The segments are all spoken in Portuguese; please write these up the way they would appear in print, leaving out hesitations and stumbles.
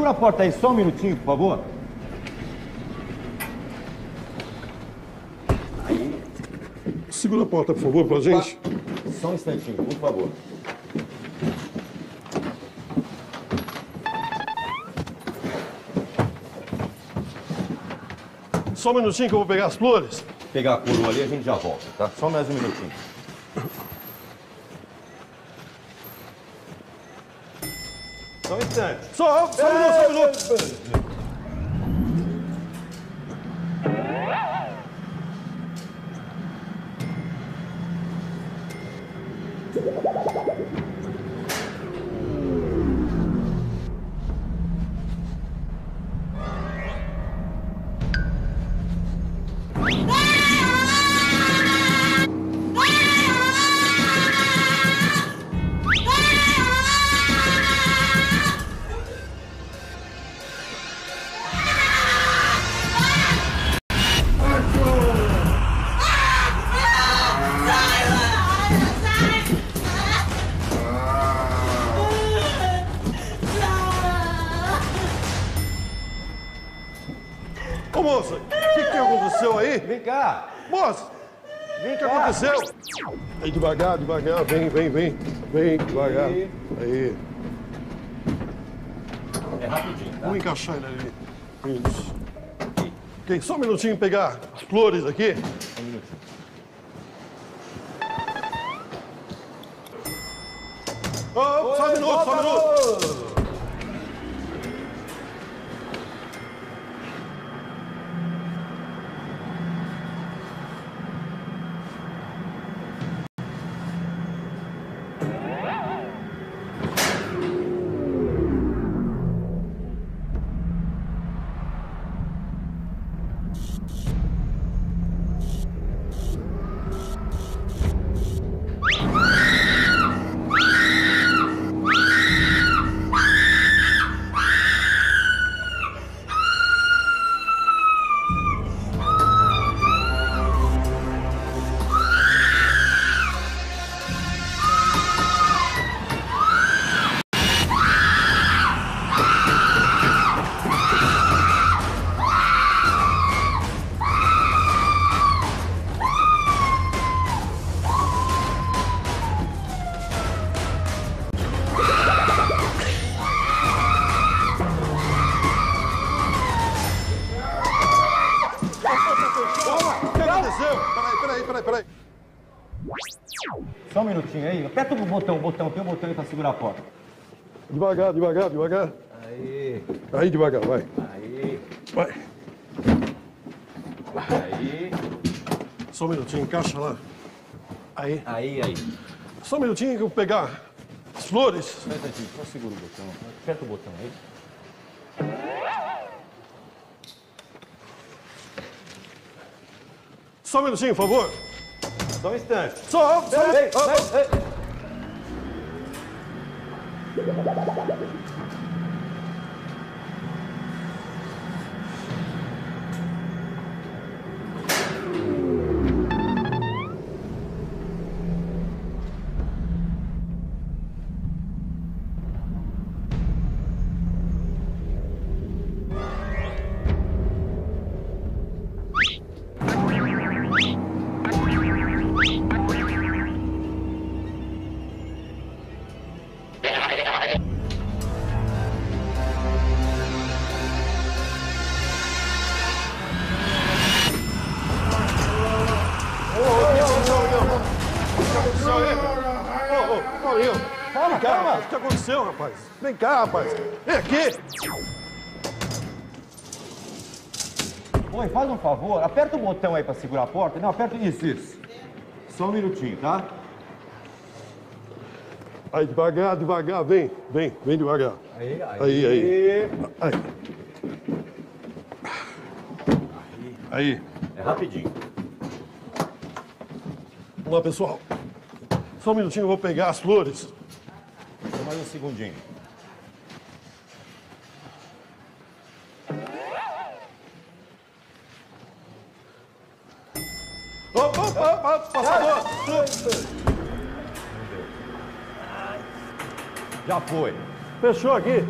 Segura a porta aí só um minutinho, por favor. Aí. Segura a porta, por favor, pra gente. Só um instantinho, por favor. Só um minutinho que eu vou pegar as flores. Pegar a coroa ali, a gente já volta, tá? Só mais um minutinho. Só um instante. Só um minuto. Ô, moça, o que aconteceu aí? Vem cá. Moça, Vem o que cá. aconteceu? Aí, devagar, devagar, vem, devagar. Aí. É rapidinho, tá? Vamos encaixar ele ali. Isso. Ok, só um minutinho pegar as flores aqui. Um minutinho. Oh, só um minuto. Peraí. Só um minutinho aí. Aperta o botão. Tem um botão aí pra segurar a porta. Devagar. Aí. Aí, devagar, vai. Aí. Vai. Aí. Só um minutinho, encaixa lá. Aí. Aí. Só um minutinho que eu vou pegar as flores. Só um instantinho. Só segura o botão. Aperta o botão aí. Só um minutinho, por favor. Só um instante. Só. Ei. Calma. O que aconteceu, rapaz? Vem cá, rapaz. Vem aqui. Oi, faz um favor. Aperta o botão aí pra segurar a porta. Não, aperta isso. Só um minutinho, tá? Aí, devagar. Vem devagar. Aí. É rapidinho. Vamos lá, pessoal. Só um minutinho, eu vou pegar as flores. Só mais um segundinho. Opa, passador! Já foi. Fechou aqui.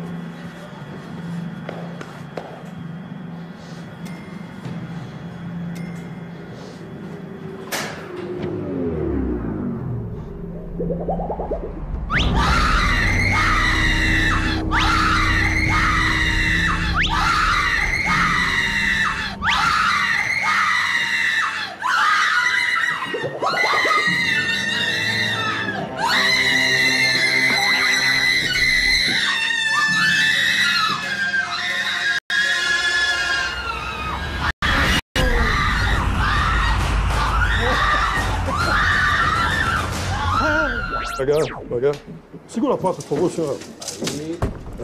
Pegar. Segura a porta, por favor, senhor.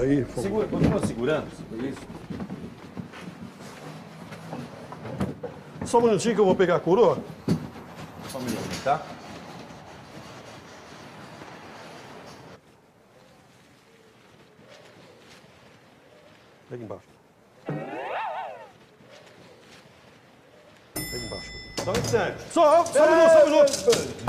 Aí, por favor. Segura, continua segurando. Isso. Só um minutinho que eu vou pegar a coroa. Só um minutinho, tá? Pega embaixo. Pega embaixo. Só um instante. Só um minuto.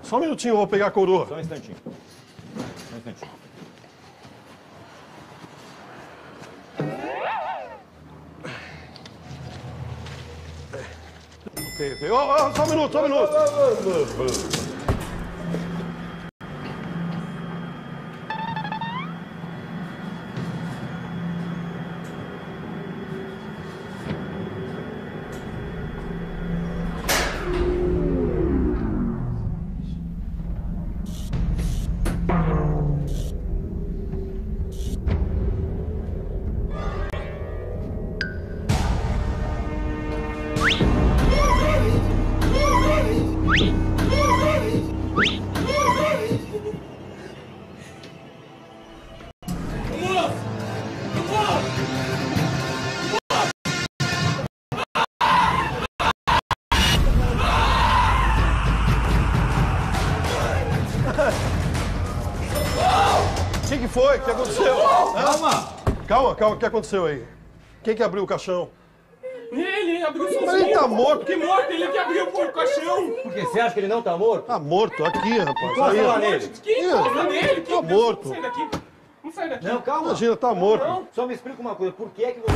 Só um minutinho, eu vou pegar a coroa. Só um instantinho. Só um instantinho. Ok. Só um minuto. O que foi? O que aconteceu? Calma, o que aconteceu aí? Quem que abriu o caixão? Ele abriu sozinho. Mas ele tá morto. Que morto? Ele que abriu o caixão. Por quê? Você acha que ele não tá morto? Tá morto, aqui, rapaz. Encosta Aí, lá ó. nele. Que encosta nele? Tá morto. Vamos sair daqui. Vamos sair daqui. Não, calma. Imagina, tá morto. Só me explica uma coisa. Por que é que você...